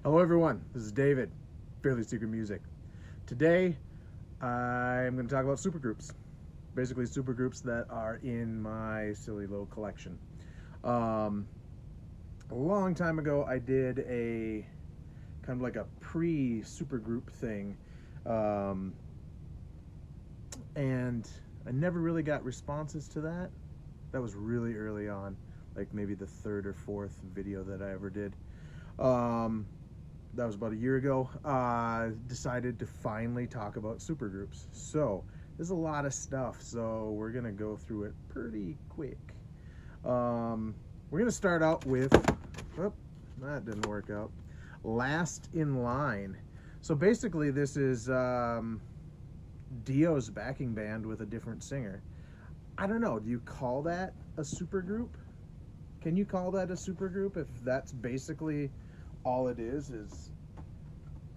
Hello everyone, this is David, Fairly Secret Music. Today, I'm going to talk about supergroups. Basically supergroups that are in my silly little collection. A long time ago, I did a kind of like a pre-supergroup thing. And I never really got responses to that. That was really early on, like maybe the third or fourth video that I ever did. That was about a year ago. Decided to finally talk about supergroups. So there's a lot of stuff, so we're gonna go through it pretty quick. We're gonna start out with, that didn't work out. Last in Line. So basically this is Dio's backing band with a different singer. I don't know, do you call that a supergroup? Can you call that a supergroup if that's basically all it is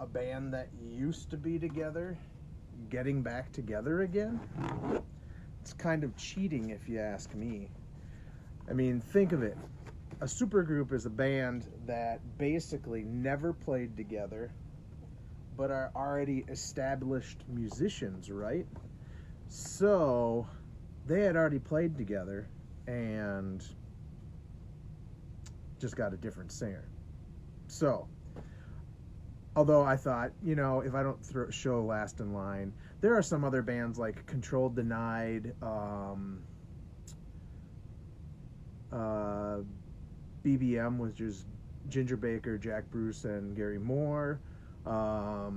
a band that used to be together getting back together again? It's kind of cheating if you ask me. I mean, think of it. A supergroup is a band that basically never played together but are already established musicians, right? So they had already played together and just got a different singer. So, although I thought, you know, if I don't show Last in Line, there are some other bands like Controlled Denied, BBM, which is Ginger Baker, Jack Bruce, and Gary Moore. What are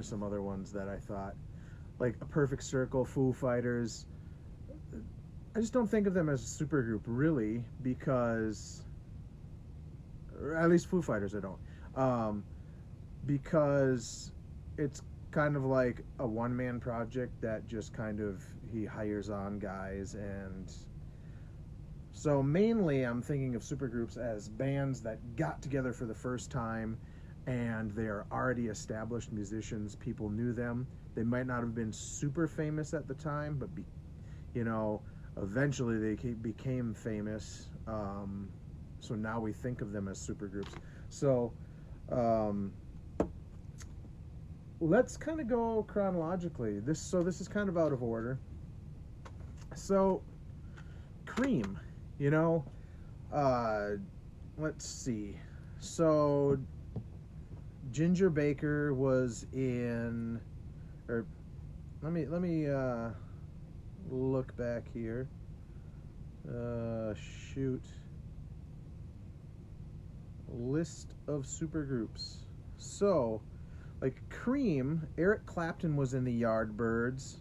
some other ones that I thought? Like A Perfect Circle, Foo Fighters. I just don't think of them as a supergroup, really, because... or at least Foo Fighters I don't. Because it's kind of like a one-man project that just kind of, he hires on guys, and so mainly I'm thinking of supergroups as bands that got together for the first time and they are already established musicians. People knew them. They might not have been super famous at the time, but eventually they became famous. So now we think of them as supergroups. So let's kind of go chronologically. This is kind of out of order. So Cream, let's see. So Ginger Baker was in, or let me look back here. List of supergroups. So, like Cream, Eric Clapton was in the Yardbirds.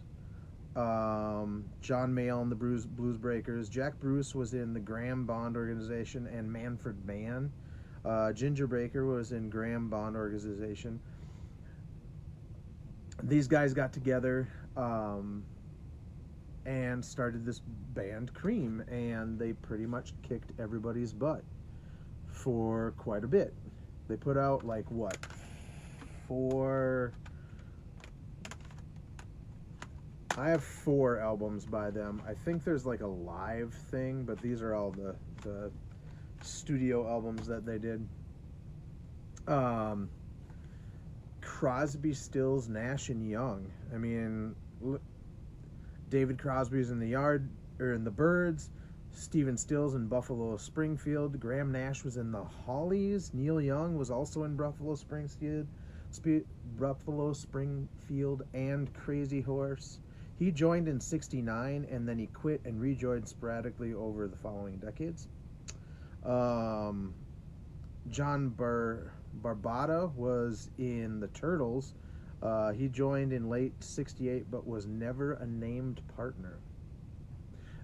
John Mayall and the Blues Breakers. Jack Bruce was in the Graham Bond Organization and Manfred Mann. Ginger Baker was in Graham Bond Organization. These guys got together and started this band Cream, and they pretty much kicked everybody's butt for quite a bit. They put out like I have 4 albums by them. I think there's like a live thing, but these are all the studio albums that they did. Crosby, Stills, Nash, and Young. I mean, David Crosby's in the Byrds. Stephen Stills in Buffalo Springfield. Graham Nash was in the Hollies. Neil Young was also in Buffalo Springfield and Crazy Horse. He joined in '69 and then he quit and rejoined sporadically over the following decades. John Barbata was in the Turtles. He joined in late '68 but was never a named partner.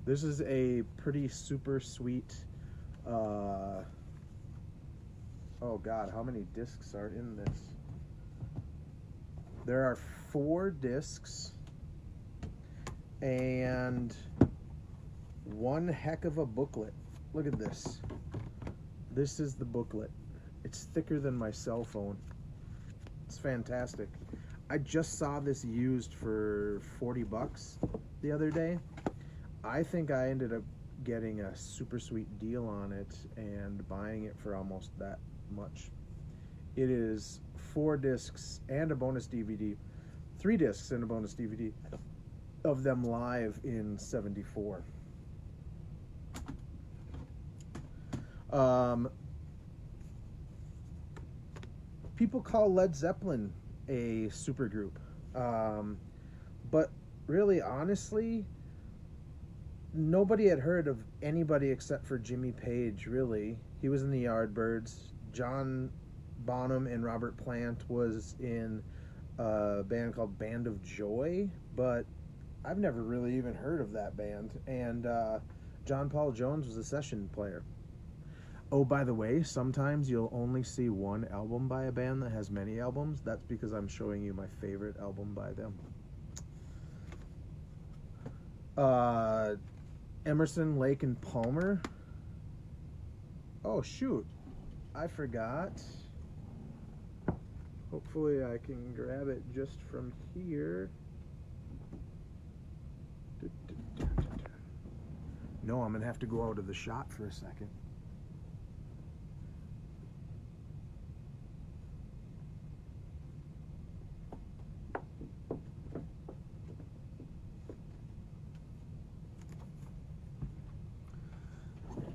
This is a pretty super sweet, oh God, how many discs are in this? There are 4 discs and one heck of a booklet. Look at this. This is the booklet. It's thicker than my cell phone. It's fantastic. I just saw this used for $40 the other day. I think I ended up getting a super sweet deal on it and buying it for almost that much. It is 4 discs and a bonus DVD, 3 discs and a bonus DVD of them live in '74. People call Led Zeppelin a supergroup, but really, honestly, nobody had heard of anybody except for Jimmy Page, really. He was in the Yardbirds. John Bonham and Robert Plant was in a band called Band of Joy, but I've never really even heard of that band. And John Paul Jones was a session player. Oh, by the way, sometimes you'll only see one album by a band that has many albums. That's because I'm showing you my favorite album by them. Emerson, Lake, and Palmer. Oh, shoot. I forgot. Hopefully I can grab it just from here. No, I'm going to have to go out of the shot for a second.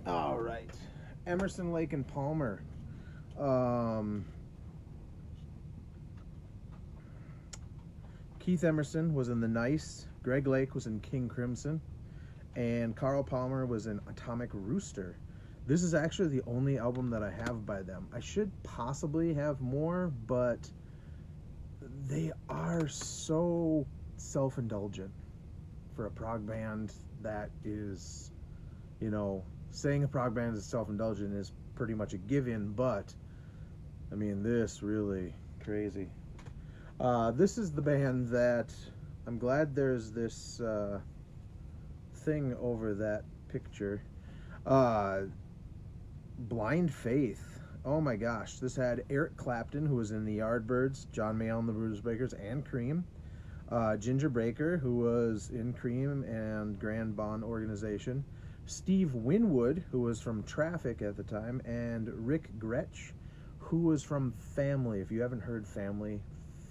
All right. Emerson, Lake, and Palmer. Keith Emerson was in The Nice. Greg Lake was in King Crimson. And Carl Palmer was in Atomic Rooster. This is actually the only album that I have by them. I should possibly have more, but they are so self-indulgent for a prog band that is, you know, saying a prog band is self-indulgent is pretty much a given, but I mean, this really crazy. This is the band that I'm glad there's this thing over that picture. Blind Faith. Oh my gosh. This had Eric Clapton, who was in the Yardbirds, John Mayall and the Bruisebreakers, and Cream. Ginger Baker, who was in Cream and Grand Bon Organization. Steve Winwood, who was from Traffic at the time, and Rick Gretsch, who was from Family. If you haven't heard Family,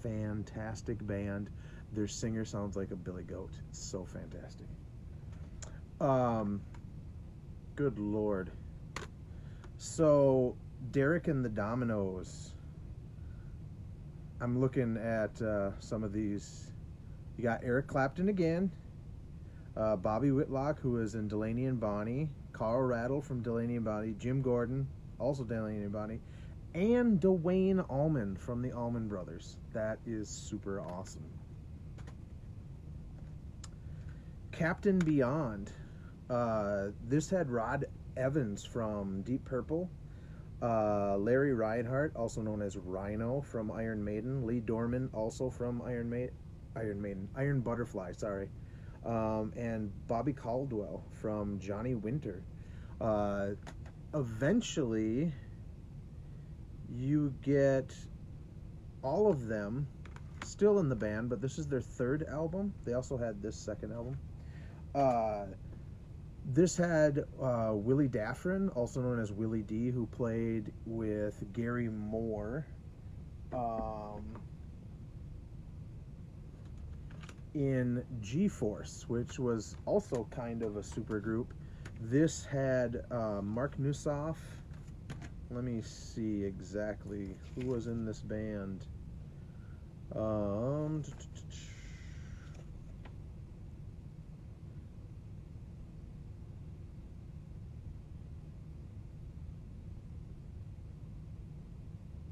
fantastic band. Their singer sounds like a billy goat. It's so fantastic. Good Lord. So, Derek and the Dominos. I'm looking at some of these. You got Eric Clapton again. Bobby Whitlock, who was in Delaney and Bonnie. Carl Rattle from Delaney and Bonnie. Jim Gordon, also Delaney and Bonnie. And Dwayne Allman from the Allman Brothers. That is super awesome. Captain Beyond. This had Rod Evans from Deep Purple. Larry Reinhart, also known as Rhino from Iron Maiden. Lee Dorman, also from Iron Butterfly, sorry. And Bobby Caldwell from Johnny Winter. Eventually, you get all of them still in the band, but this is their 3rd album. They also had this 2nd album. This had Willie Daffrin, also known as Willie D, who played with Gary Moore in G-Force, which was also kind of a supergroup. This had Mark Nussoff. Let me see exactly who was in this band.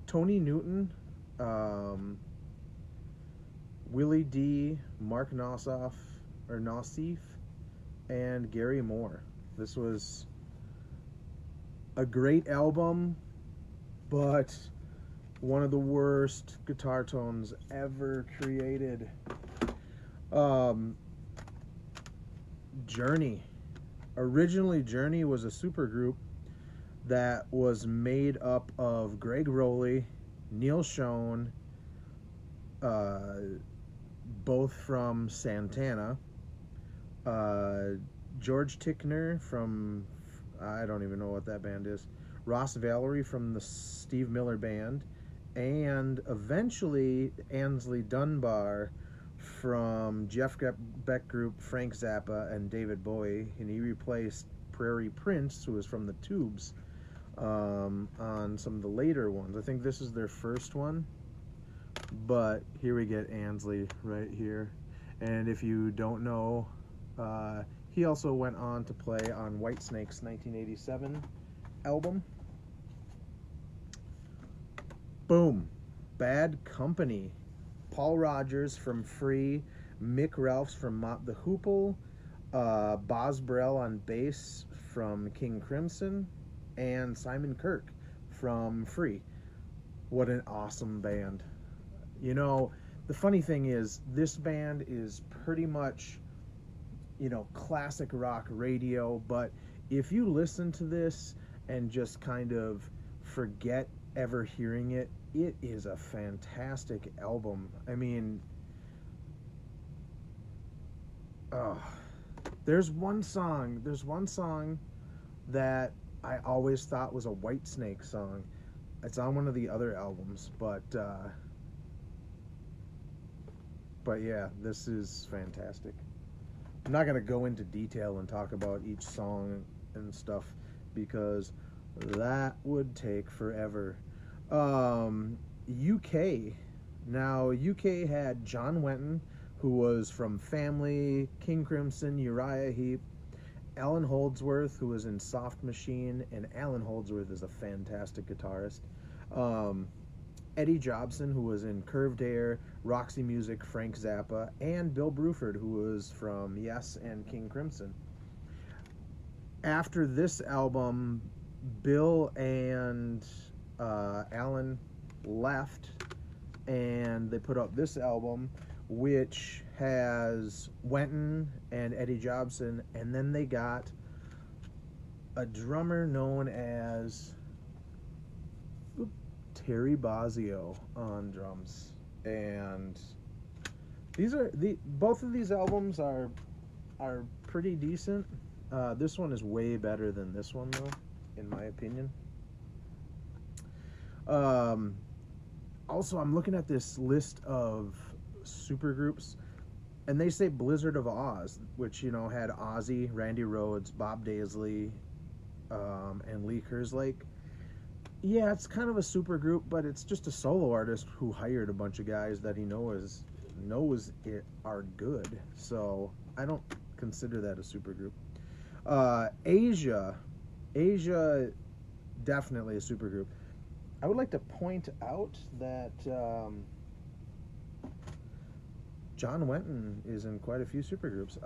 Tony Newton, Willie D, Mark Nossoff, and Gary Moore. This was a great album, but one of the worst guitar tones ever created. Journey. Originally, Journey was a supergroup that was made up of Greg Rowley, Neil Schon, both from Santana, George Tickner from, I don't even know what that band is, Ross Valerie from the Steve Miller Band, and eventually Ainsley Dunbar from Jeff Beck Group, Frank Zappa, and David Bowie, and he replaced Prairie Prince, who was from the Tubes, on some of the later ones. I think this is their first one, but here we get Ainsley right here. And if you don't know, he also went on to play on Whitesnake's 1987 album. Boom. Bad Company. Paul Rogers from Free, Mick Ralphs from Mott the Hoople, Boz Burrell on bass from King Crimson, and Simon Kirke from Free. What an awesome band. You know, the funny thing is, this band is pretty much, you know, classic rock radio, but if you listen to this and just kind of forget ever hearing it, it is a fantastic album. I mean, there's one song that I always thought was a Whitesnake song. It's on one of the other albums, but yeah, this is fantastic. I'm not going to go into detail and talk about each song and stuff because that would take forever. UK. Now, UK had John Wetton, who was from Family, King Crimson, Uriah Heep, Alan Holdsworth, who was in Soft Machine, and Alan Holdsworth is a fantastic guitarist. Eddie Jobson, who was in Curved Air, Roxy Music, Frank Zappa, and Bill Bruford, who was from Yes and King Crimson. After this album, Bill and Alan left, and they put out this album, which has Wetton and Eddie Jobson, and then they got a drummer known as Terry Bozzio on drums. And both of these albums are pretty decent. This one is way better than this one, though, in my opinion. Also, I'm looking at this list of supergroups, and they say Blizzard of Oz, which, you know, had Ozzy, Randy Rhoads, Bob Daisley, and Lee Kerslake. Yeah, it's kind of a supergroup, but it's just a solo artist who hired a bunch of guys that he knows are good. So I don't consider that a supergroup. Asia, definitely a supergroup. I would like to point out that John Wetton is in quite a few supergroups.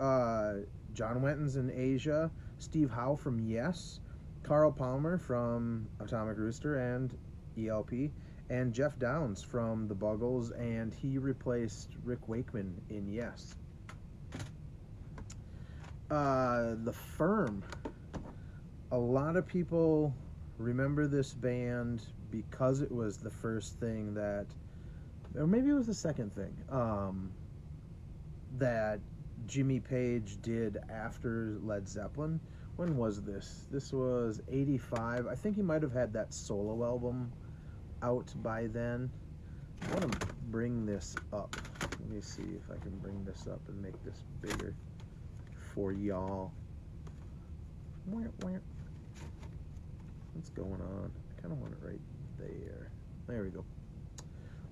John Wetton's in Asia, Steve Howe from Yes, Carl Palmer from Atomic Rooster and ELP, and Jeff Downs from the Buggles, and he replaced Rick Wakeman in Yes. The Firm. A lot of people remember this band because it was the first thing that, or maybe it was the second thing, that Jimmy Page did after Led Zeppelin. When was this? This was 85. I think he might have had that solo album out by then. I want to bring this up. Let me see if I can bring this up and make this bigger for y'all. What's going on? I kind of want it right there. There we go.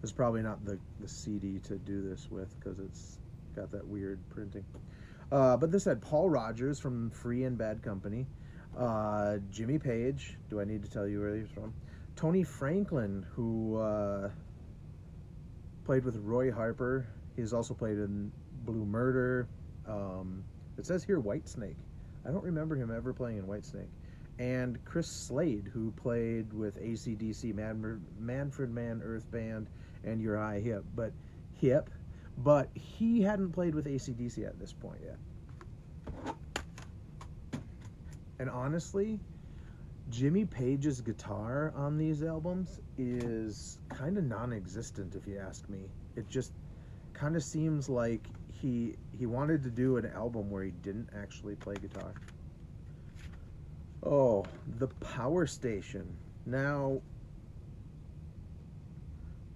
It's probably not the CD to do this with because it's got that weird printing. But this had Paul Rogers from Free and Bad Company, Jimmy Page, do I need to tell you where he's from? Tony Franklin, who played with Roy Harper. He's also played in Blue Murder. It says here Whitesnake. I don't remember him ever playing in Whitesnake. And Chris Slade, who played with AC/DC, Manfred Mann, Earth Band, and Uriah Heep. But he hadn't played with AC/DC at this point yet. And honestly, Jimmy Page's guitar on these albums is kind of non-existent, if you ask me. It just kind of seems like he wanted to do an album where he didn't actually play guitar. Oh, The Power Station. Now,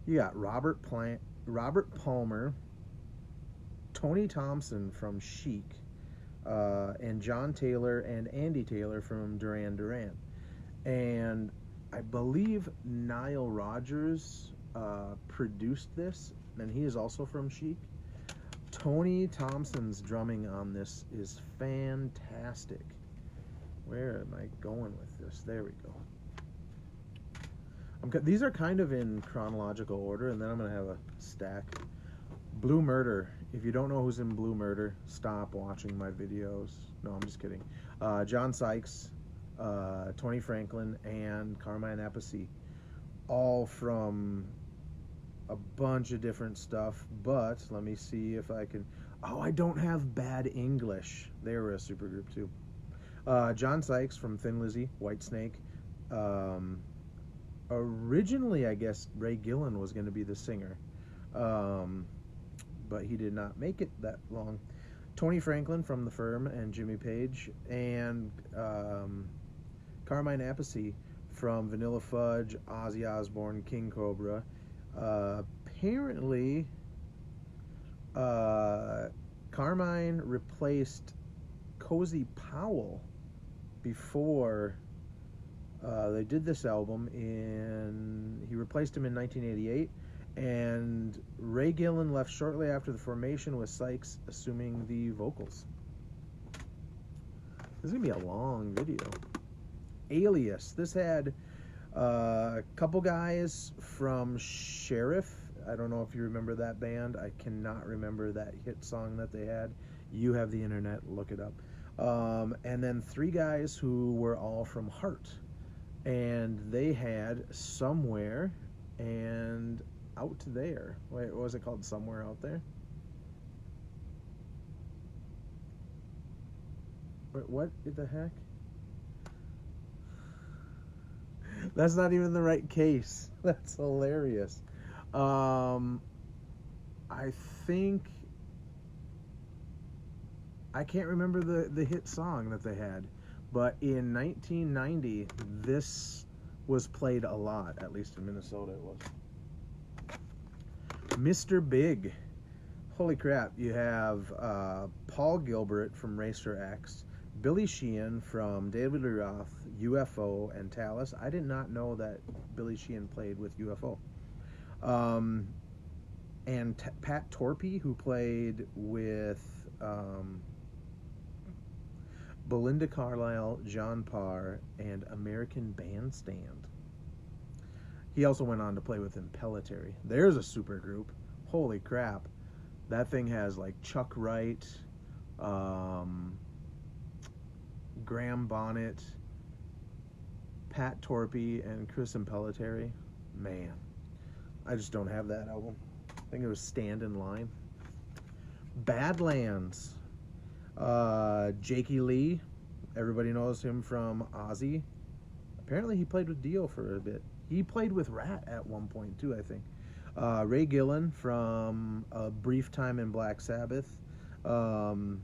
You got Robert Palmer, Tony Thompson from Chic, and John Taylor and Andy Taylor from Duran Duran. And I believe Nile Rodgers produced this, and he is also from Chic. Tony Thompson's drumming on this is fantastic. Where am I going with this? There we go. These are kind of in chronological order, and then I'm going to have a stack. Blue Murder. If you don't know who's in Blue Murder, stop watching my videos. No, I'm just kidding. John Sykes, Tony Franklin, and Carmine Appice. All from a bunch of different stuff, but let me see if I can... Oh, I don't have Bad English. They were a supergroup too. John Sykes from Thin Lizzy, Whitesnake. Originally, I guess Ray Gillen was going to be the singer, but he did not make it that long. Tony Franklin from The Firm and Jimmy Page, and Carmine Appice from Vanilla Fudge, Ozzy Osbourne, King Cobra. Apparently, Carmine replaced Cozy Powell before they did this album. He replaced him in 1988, and Ray Gillen left shortly after the formation, with Sykes assuming the vocals. This is gonna be a long video. Alias. This had a couple guys from Sheriff. I don't know if you remember that band. I cannot remember that hit song that they had. You have the internet, look it up. And then 3 guys who were all from Heart. And they had Somewhere and Out There. Wait, what was it called? Somewhere Out There? Wait, what the heck? That's not even the right case. That's hilarious. I think... I can't remember the hit song that they had. But in 1990, this was played a lot. At least in Minnesota it was. Mr. Big. Holy crap. You have Paul Gilbert from Racer X, Billy Sheehan from David Lee Roth, UFO, and Talus. I did not know that Billy Sheehan played with UFO. And Pat Torpey, who played with Belinda Carlisle, John Parr, and American Bandstand. He also went on to play with Impellitteri. There's a super group. Holy crap. That thing has like Chuck Wright, Graham Bonnet, Pat Torpey, and Chris Impellitteri. Man, I just don't have that album. I think it was Stand in Line. Badlands. Jakey Lee, everybody knows him from Ozzy. Apparently he played with Dio for a bit. He played with Rat at one point too, I think. Ray Gillen from a brief time in Black Sabbath, and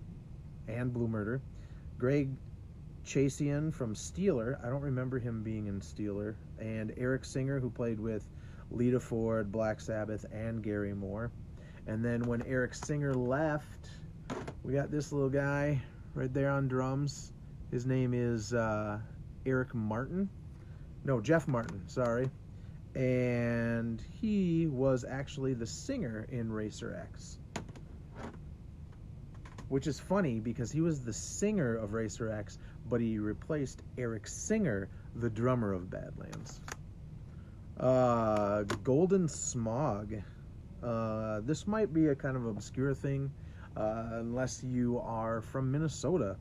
Blue Murder. Greg Chasian from Steeler. I don't remember him being in Steeler. And Eric Singer, who played with Lita Ford, Black Sabbath, and Gary Moore. And then when Eric Singer left, we got this little guy right there on drums. His name is Eric Martin. No, Jeff Martin, sorry. And he was actually the singer in Racer X. Which is funny because he was the singer of Racer X, but he replaced Eric Singer, the drummer of Badlands. Golden Smog. This might be a kind of obscure thing, unless you are from Minnesota.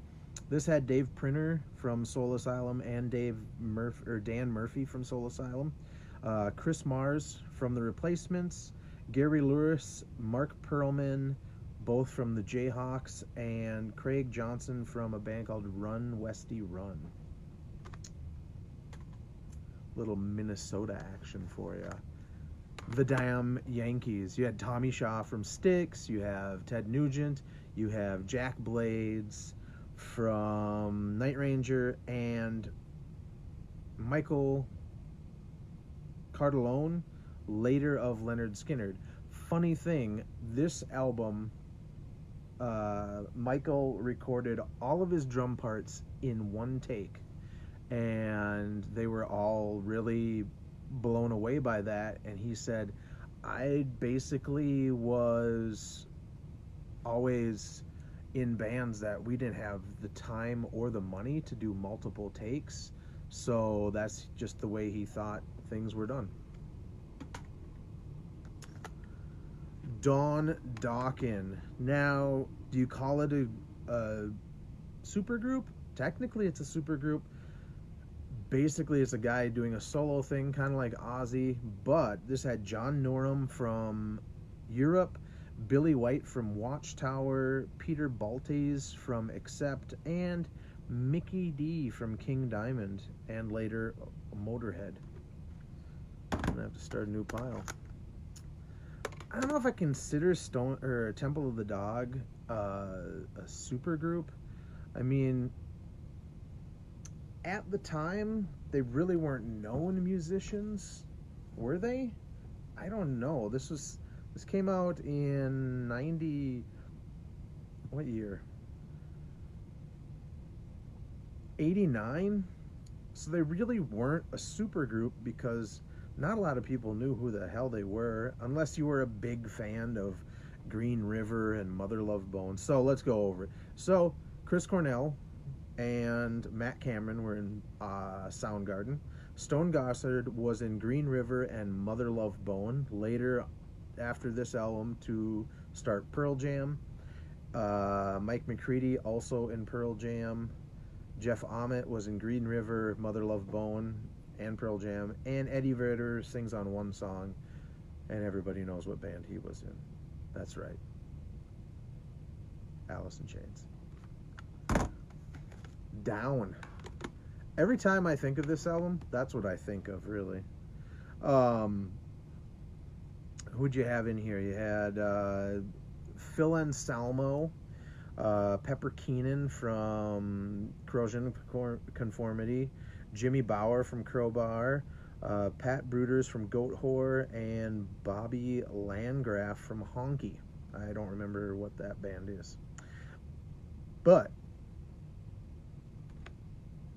This had Dave Printer from Soul Asylum and Dan Murphy from Soul Asylum. Chris Mars from The Replacements. Gary Lewis, Mark Perlman, both from the Jayhawks, and Craig Johnson from a band called Run Westy Run. Little Minnesota action for you. The damn Yankees. You had Tommy Shaw from Styx. You have Ted Nugent. You have Jack Blades from Night Ranger, and Michael Cardellone, later of Leonard Skinner. Funny thing, this album, Michael recorded all of his drum parts in one take, and they were all really blown away by that. And he said, I basically was always in bands that we didn't have the time or the money to do multiple takes, so that's just the way he thought things were done. Dokken. Now, do you call it a supergroup? Technically, it's a supergroup. Basically, it's a guy doing a solo thing, kind of like Ozzy, but this had John Norum from Europe, Billy White from Watchtower, Peter Baltes from Accept, and Mickey D from King Diamond, and later Motorhead. I'm gonna have to start a new pile. I don't know if I consider Temple of the Dog a supergroup. I mean, at the time, they really weren't known musicians, were they? I don't know. This came out in 90. What year? 89. So they really weren't a supergroup because not a lot of people knew who the hell they were, unless you were a big fan of Green River and Mother Love Bone. So let's go over it. So Chris Cornell and Matt Cameron were in Soundgarden. Stone Gossard was in Green River and Mother Love Bone. Later, after this album, to start Pearl Jam. Mike McCready also in Pearl Jam. Jeff Ament was in Green River, Mother Love Bone, and Pearl Jam. And Eddie Vedder sings on one song, and everybody knows what band he was in. That's right. Alice in Chains. Down. Every time I think of this album, that's what I think of, really. Who'd you have in here? You had Phil Anselmo, Pepper Keenan from Corrosion Conformity, Jimmy Bauer from Crowbar, Pat Bruders from Goat Whore, and Bobby Landgraf from Honky. I don't remember what that band is. But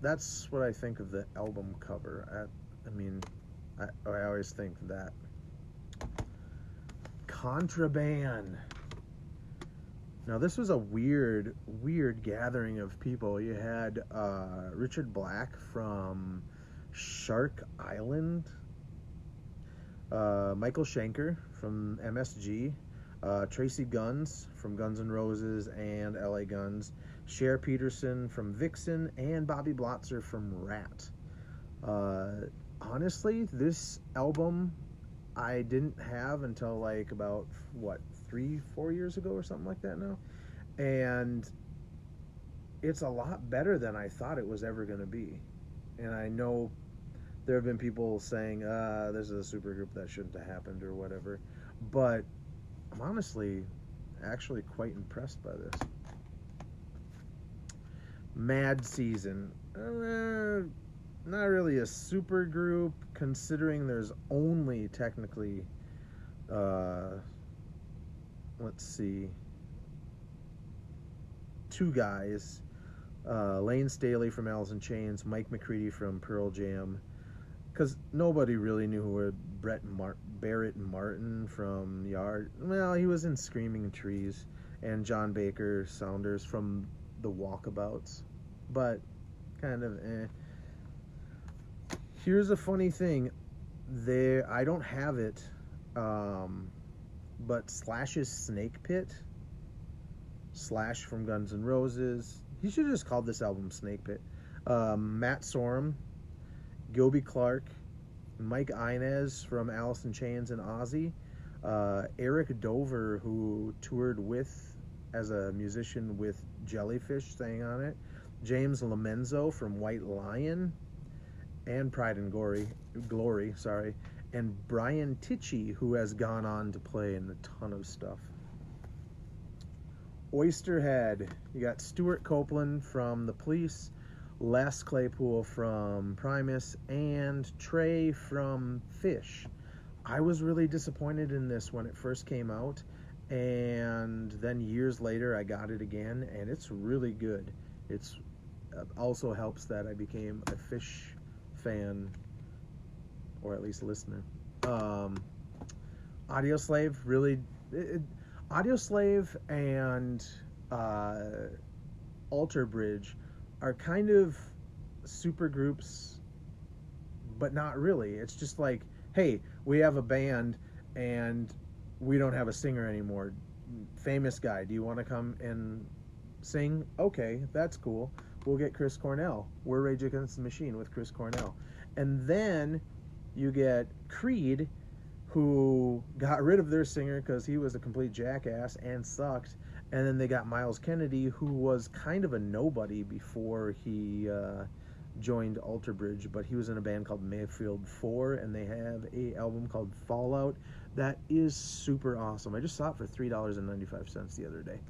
that's what I think of the album cover. I always think that. Contraband. Now, this was a weird gathering of people. You had Richard Black from Shark Island, Michael Schenker from MSG, Tracy Guns from Guns N' Roses and LA Guns, Cher Peterson from Vixen, and Bobby Blotzer from Rat. Honestly, this album I didn't have until like about 3-4 years ago or something like that now, and it's a lot better than I thought it was ever going to be. And I know there have been people saying this is a supergroup that shouldn't have happened or whatever, but I'm honestly actually quite impressed by this. Mad Season. Not really a super group, considering there's only technically, let's see, 2 guys. Lane Staley from Alice in Chains, Mike McCready from Pearl Jam, because nobody really knew who were Barrett Martin from Yard. Well, he was in Screaming Trees, and John Baker Saunders from the Walkabouts, but kind of eh. Here's a funny thing. I don't have it, but Slash's Snake Pit, Slash from Guns N' Roses. He should have just called this album Snake Pit. Matt Sorum, Gilby Clark, Mike Inez from Alice in Chains and Ozzy, Eric Dover, who toured as a musician with Jellyfish, sang on it, James Lomenzo from White Lion and Pride and Glory, and Brian Tichy, who has gone on to play in a ton of stuff. Oysterhead, you got Stuart Copeland from The Police, Les Claypool from Primus, and Trey from Fish. I was really disappointed in this when it first came out, and then years later I got it again, and it's really good. It's also helps that I became a Fish fan, or at least listener. Audioslave really, Audioslave and Alter Bridge are kind of super groups, but not really. It's just like, hey, we have a band and we don't have a singer anymore. Famous guy, do you want to come and sing? Okay, that's cool. We'll get Chris Cornell. We're Rage Against the Machine with Chris Cornell. And then you get Creed, who got rid of their singer because he was a complete jackass and sucked. And then they got Miles Kennedy, who was kind of a nobody before he joined Alter Bridge, but he was in a band called Mayfield 4, and they have a album called Fallout that is super awesome. I just saw it for $3.95 the other day.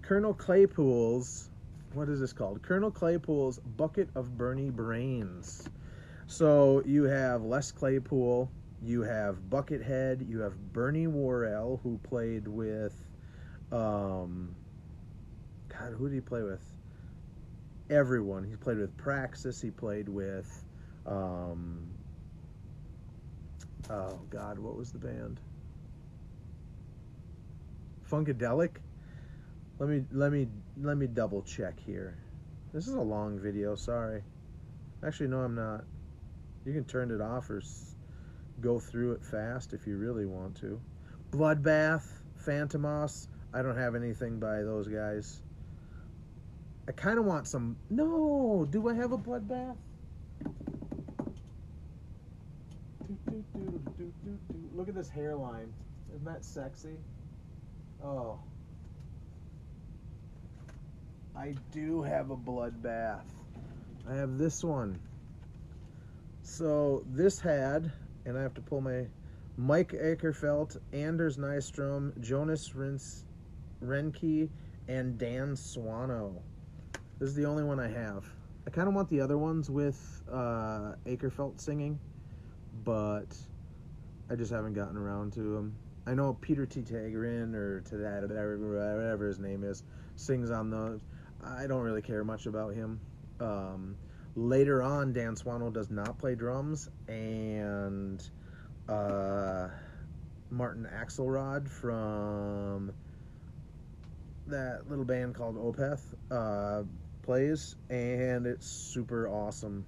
Colonel Claypool's, what is this called? Colonel Claypool's Bucket of Bernie Brains. So you have Les Claypool, you have Buckethead, you have Bernie Worrell, who played with, God, who did he play with? Everyone. He played with Praxis, he played with, oh God, what was the band? Funkadelic? Let me double check here. This is a long video, sorry. Actually, no, I'm not. You can turn it off or go through it fast if you really want to. Bloodbath, Phantomos. I don't have anything by those guys. I kind of want some... No! Do I have a Bloodbath? Look at this hairline. Isn't that sexy? Oh. I do have a Bloodbath. I have this one. So this had, and I have to pull my Mike Akerfeld, Anders Nystrom, Jonas Renke, and Dan Swano. This is the only one I have. I kind of want the other ones with Akerfeld singing, but I just haven't gotten around to them. I know Peter T. Tegrin, or to that, whatever his name is, sings on those. I don't really care much about him. Later on, Dan Swano does not play drums, and Martin Axelrod from that little band called Opeth plays, and it's super awesome.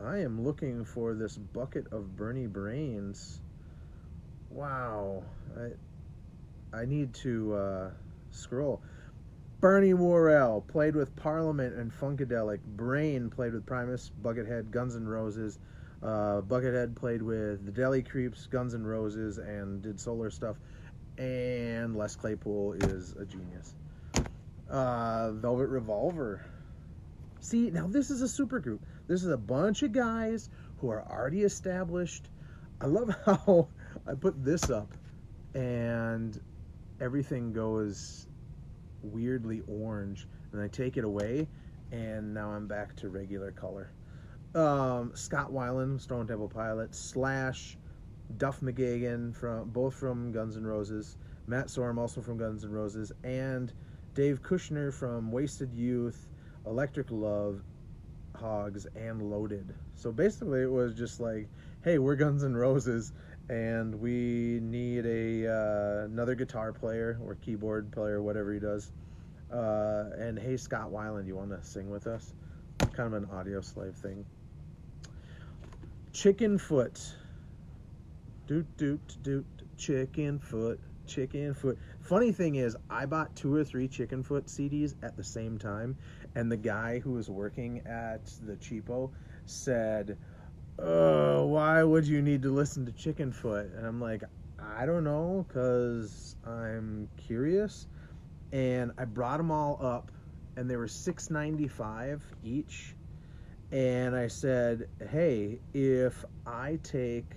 I am looking for this Bucket of Bernie Brains. Wow. I need to scroll. Bernie Worrell played with Parliament and Funkadelic. Brain played with Primus, Buckethead, Guns N' Roses. Buckethead played with the Deli Creeps, Guns N' Roses, and did solar stuff. And Les Claypool is a genius. Velvet Revolver. See, now this is a super group. This is a bunch of guys who are already established. I love how I put this up and everything goes weirdly orange, and I take it away, and now I'm back to regular color. Scott Weiland, Stone Temple Pilots, Slash, Duff McKagan, both from Guns N' Roses, Matt Sorum, also from Guns N' Roses, and Dave Kushner from Wasted Youth, Electric Love, Hogs, and Loaded. So basically it was just like, hey, we're Guns N' Roses, and we need another guitar player or keyboard player, whatever he does. And hey, Scott Weiland, you want to sing with us? Kind of an Audioslave thing. Chicken Foot. Doot, doot, doot. Chicken Foot. Chicken Foot. Funny thing is, I bought 2 or 3 Chicken Foot CDs at the same time, and the guy who was working at the Cheapo said, "Oh, why would you need to listen to Chicken Foot?" And I'm like, I don't know, because I'm curious. And I brought them all up, and they were $6.95 each. And I said, hey, if I take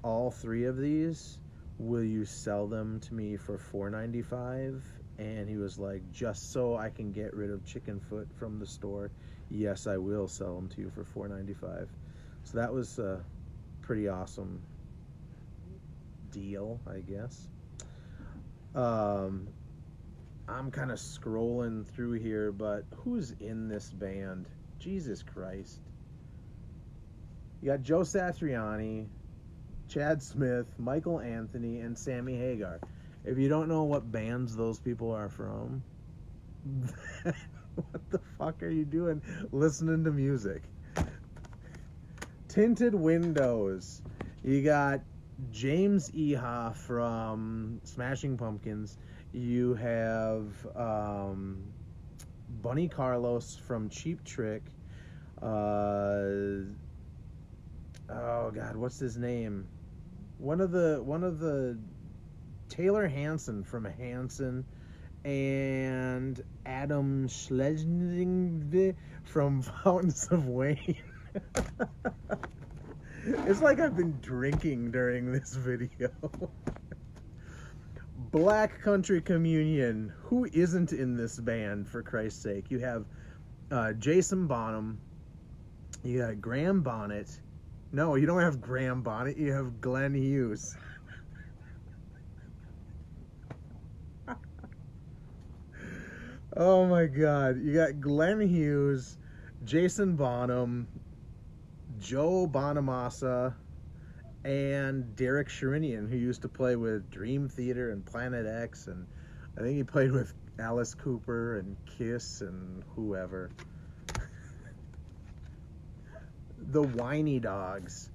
all 3 of these, will you sell them to me for $4.95 And he was like, just so I can get rid of chicken foot from the store, yes, I will sell them to you for $4.95. So that was a pretty awesome deal, I guess. I'm kind of scrolling through here, but who's in this band? Jesus Christ. You got Joe Satriani, Chad Smith, Michael Anthony, and Sammy Hagar. If you don't know what bands those people are from, what the fuck are you doing listening to music? Tinted Windows. You got James Iha from Smashing Pumpkins. You have Bunny Carlos from Cheap Trick. Oh God, what's his name? One of the Taylor Hansen from Hansen, and Adam Schlesinger from Fountains of Wayne. It's like I've been drinking during this video. Black Country Communion. Who isn't in this band, for Christ's sake? You have Jason Bonham. You got Graham Bonnet. No, you don't have Graham Bonnet. You have Glenn Hughes. Oh my God. You got Glenn Hughes, Jason Bonham, Joe Bonamassa, and Derek Sherinian, who used to play with Dream Theater and Planet X, and I think he played with Alice Cooper and Kiss and whoever. The Whiny Dogs.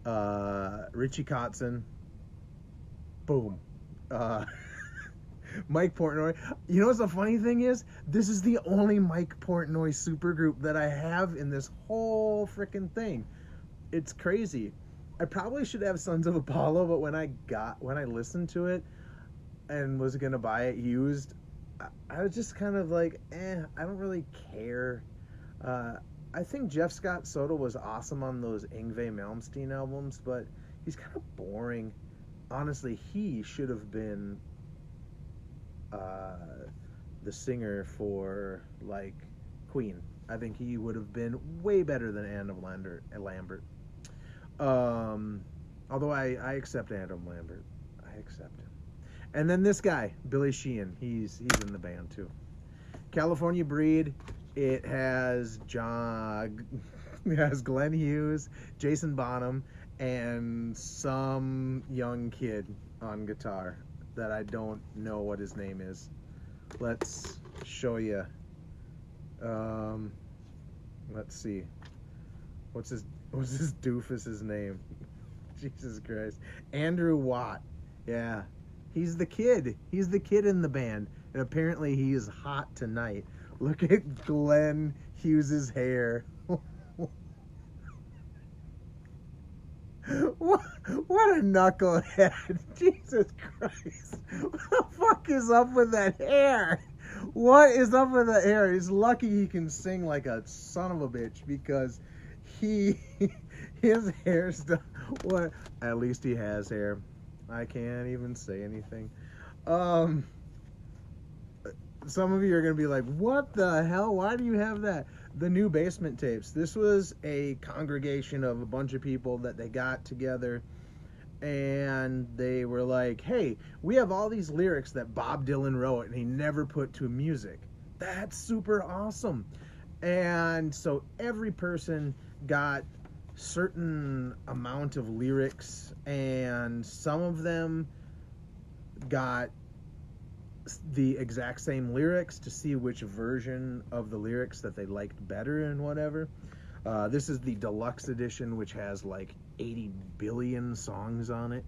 Richie Kotzen. Boom. Mike Portnoy. You know what's the funny thing is? This is the only Mike Portnoy supergroup that I have in this whole freaking thing. It's crazy. I probably should have Sons of Apollo, but when I listened to it and was gonna buy it used, I was just kind of like, I don't really care. I think Jeff Scott Soto was awesome on those Yngwie Malmsteen albums, but he's kind of boring. Honestly, he should have been the singer for, like, Queen. I think he would have been way better than Adam Lambert. Although I accept Adam Lambert. I accept him. And then this guy, Billy Sheehan. He's in the band too. California Breed. It has Glenn Hughes, Jason Bonham, and some young kid on guitar that I don't know what his name is. Let's show you. Let's see. What's this doofus's name? Jesus Christ. Andrew Watt. Yeah. He's the kid. He's the kid in the band. And apparently he is hot tonight. Look at Glenn Hughes's hair. What a knucklehead. Jesus Christ. What the fuck is up with that hair? What is up with that hair? He's lucky he can sing like a son of a bitch, because his hair's done. What? At least he has hair. I can't even say anything. Some of you are going to be like, what the hell? Why do you have that? The New Basement Tapes. This was a congregation of a bunch of people that they got together, and they were like, hey, we have all these lyrics that Bob Dylan wrote and he never put to music. That's super awesome. And so every person got certain amount of lyrics, and some of them got the exact same lyrics to see which version of the lyrics that they liked better and whatever. This is the deluxe edition, which has like 80 billion songs on it.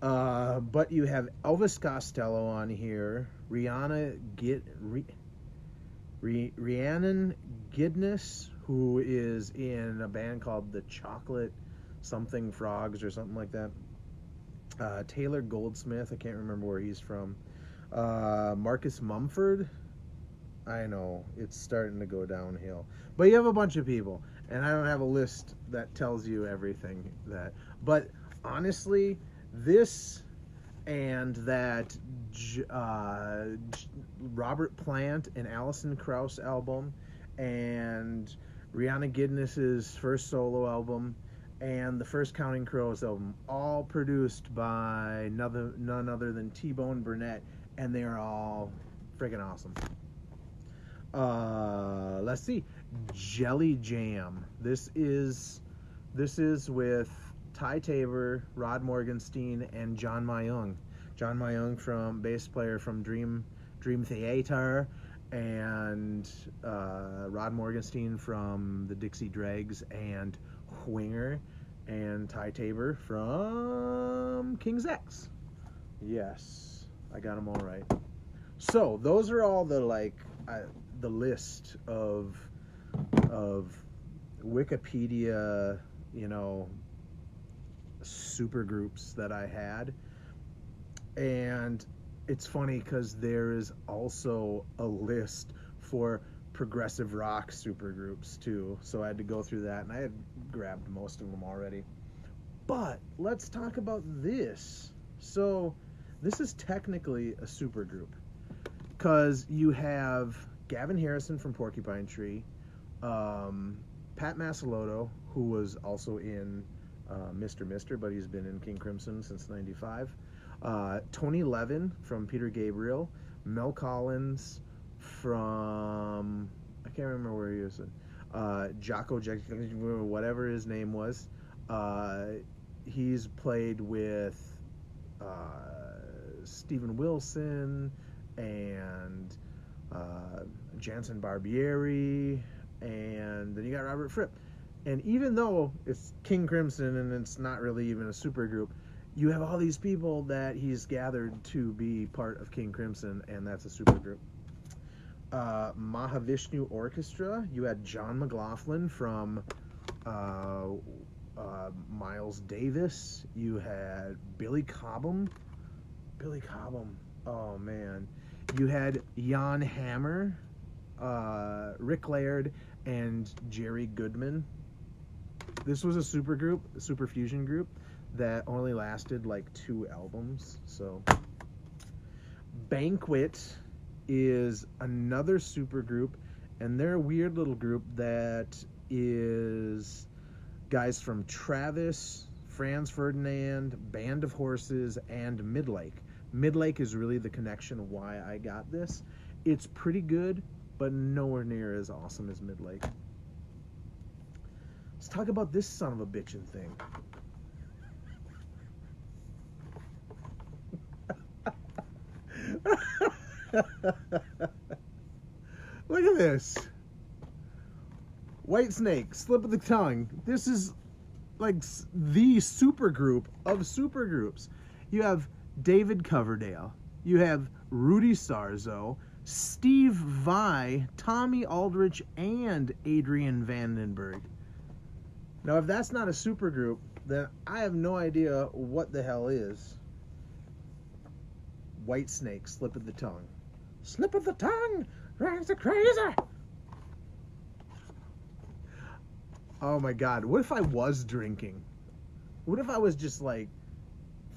But you have Elvis Costello on here, Rhiannon Giddens, who is in a band called the Chocolate Something Frogs or something like that. Taylor Goldsmith, I can't remember where he's from. Marcus Mumford. I know, it's starting to go downhill. But you have a bunch of people, and I don't have a list that tells you everything that. But honestly, this and that Robert Plant and Alison Krauss album, and Rihanna Giddens's first solo album, and the first Counting Crows album, all produced by none other than T-Bone Burnett, and they are all friggin' awesome. Let's see, Jelly Jam. This is with Ty Tabor, Rod Morgenstein, and John Mayung. John Mayung, from bass player from Dream Theater, and Rod Morgenstein from the Dixie Dregs and Winger, and Ty Tabor from King's X. Yes, I got them all right. So those are all the the list of Wikipedia, supergroups that I had. And it's funny because there is also a list for progressive rock supergroups too, so I had to go through that, and I had grabbed most of them already. But let's talk about this. So this is technically a supergroup because you have Gavin Harrison from Porcupine Tree, Pat Massalotto, who was also in Mr. but he's been in King Crimson since '95, Tony Levin from Peter Gabriel, Mel Collins from, I can't remember where he was, Jocko, whatever his name was. He's played with Stephen Wilson and Jansen Barbieri, and then you got Robert Fripp. And even though it's King Crimson and it's not really even a supergroup, you have all these people that he's gathered to be part of King Crimson, and that's a supergroup. Mahavishnu Orchestra, you had John McLaughlin from Miles Davis. You had Billy Cobham. Oh man. You had Jan Hammer, Rick Laird, and Jerry Goodman. This was a super fusion group that only lasted like 2 albums. So Banquet is another supergroup, and they're a weird little group that is guys from Travis, Franz Ferdinand, Band of Horses, and Midlake. Midlake is really the connection why I got this. It's pretty good, but nowhere near as awesome as Midlake. Let's talk about this son of a bitchin' thing. Look at this. Whitesnake, Slip of the Tongue. This is like the supergroup of supergroups. You have David Coverdale. You have Rudy Sarzo, Steve Vai, Tommy Aldrich, and Adrian Vandenberg. Now, if that's not a supergroup, then I have no idea what the hell is. Whitesnake, Slip of the Tongue. Slip of the tongue, drives the crazy. Oh my God, what if I was drinking? What if I was just like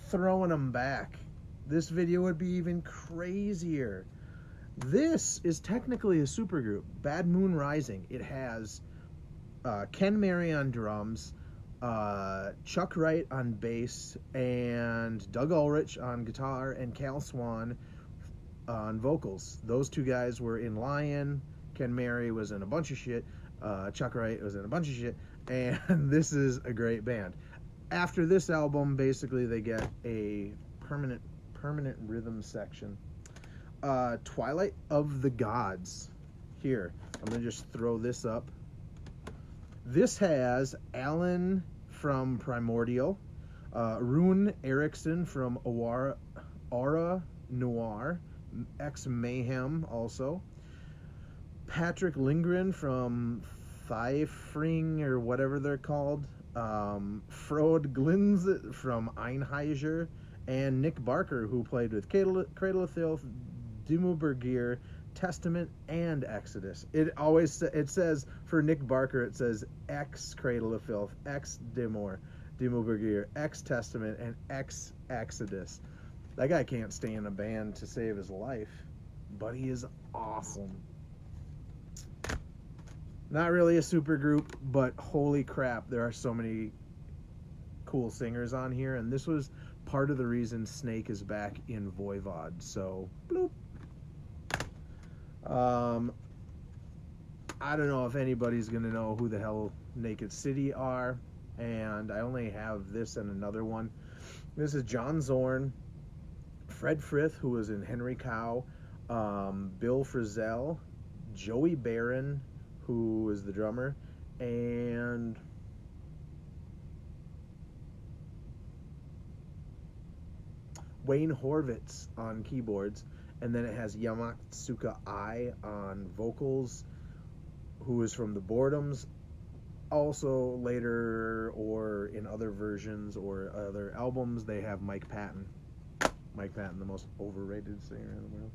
throwing them back? This video would be even crazier. This is technically a supergroup, Bad Moon Rising. It has Ken Mary on drums, Chuck Wright on bass, and Doug Ulrich on guitar, and Cal Swan on vocals. Those 2 guys were in Lion. Ken Mary was in a bunch of shit. Chuck Wright was in a bunch of shit. And this is a great band. After this album, basically they get a permanent rhythm section. Twilight of the Gods. Here, I'm going to just throw this up. This has Alan from Primordial, Rune Eriksson from Aura Noir, ex-Mayhem also, Patrick Lindgren from Thiefring or whatever they're called, Frode Glinz from Einheiser, and Nick Barker, who played with Cradle of Filth, Dimmu Borgir, Testament, and Exodus. It says for Nick Barker, it says ex Cradle of Filth, ex Dimmu Borgir, ex Testament, and ex Exodus. That guy can't stay in a band to save his life, but he is awesome. Not really a super group, but holy crap, there are so many cool singers on here, and this was part of the reason Snake is back in Voivod. So, bloop. I don't know if anybody's gonna know who the hell Naked City are, and I only have this and another one. This is John Zorn, Fred Frith, who was in Henry Cow, Bill Frisell, Joey Barron, who is the drummer, and Wayne Horvitz on keyboards, and then it has Yamatsuka Ai on vocals, who is from the Boredoms. Also later, or in other versions or other albums, they have Mike Patton. Mike Patton, the most overrated singer in the world.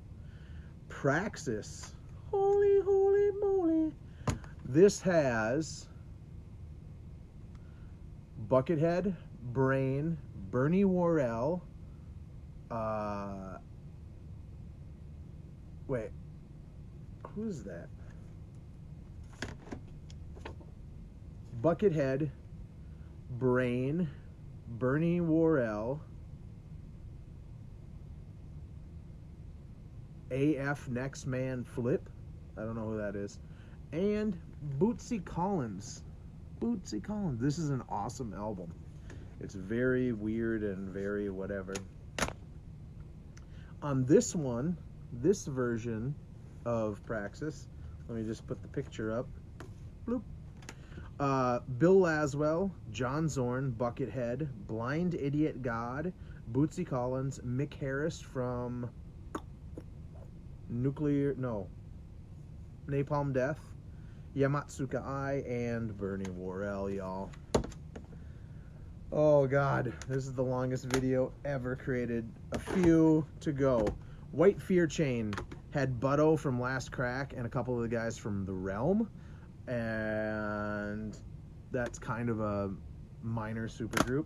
Praxis. Holy, holy moly. This has Buckethead, Brain, Bernie Worrell, wait, who's that? Buckethead, Brain, Bernie Worrell, AF Next Man Flip, I don't know who that is, and Bootsy Collins. Bootsy Collins. This is an awesome album. It's very weird and very whatever. On this one, this version of Praxis, let me just put the picture up. Bloop. Bill Laswell, John Zorn, Buckethead, Blind Idiot God, Bootsy Collins, Mick Harris from Napalm Death, Yamatsuka Ai, and Bernie Worrell, y'all. Oh god, this is the longest video ever created. A few to go. White Fear Chain had Butto from Last Crack and a couple of the guys from The Realm, and that's kind of a minor supergroup.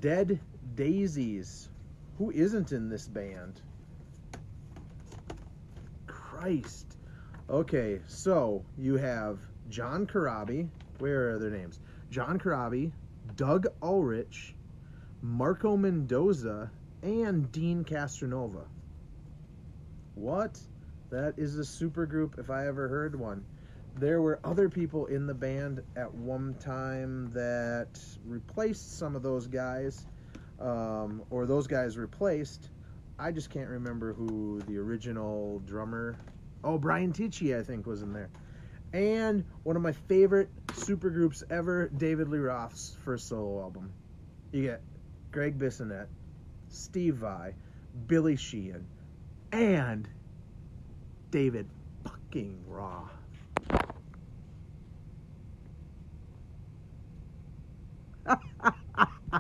Dead Daisies. Who isn't in this band? Christ. Okay, so you have John Corabi. Where are their names? John Corabi, Doug Ulrich, Marco Mendoza, and Dean Castronova. What? That is a supergroup if I ever heard one. There were other people in the band at one time that replaced some of those guys, or those guys replaced. I just can't remember who the original drummer... Oh, Brian Tichy, I think, was in there. And one of my favorite supergroups ever, David Lee Roth's first solo album. You get Greg Bissonette, Steve Vai, Billy Sheehan, and David fucking Roth.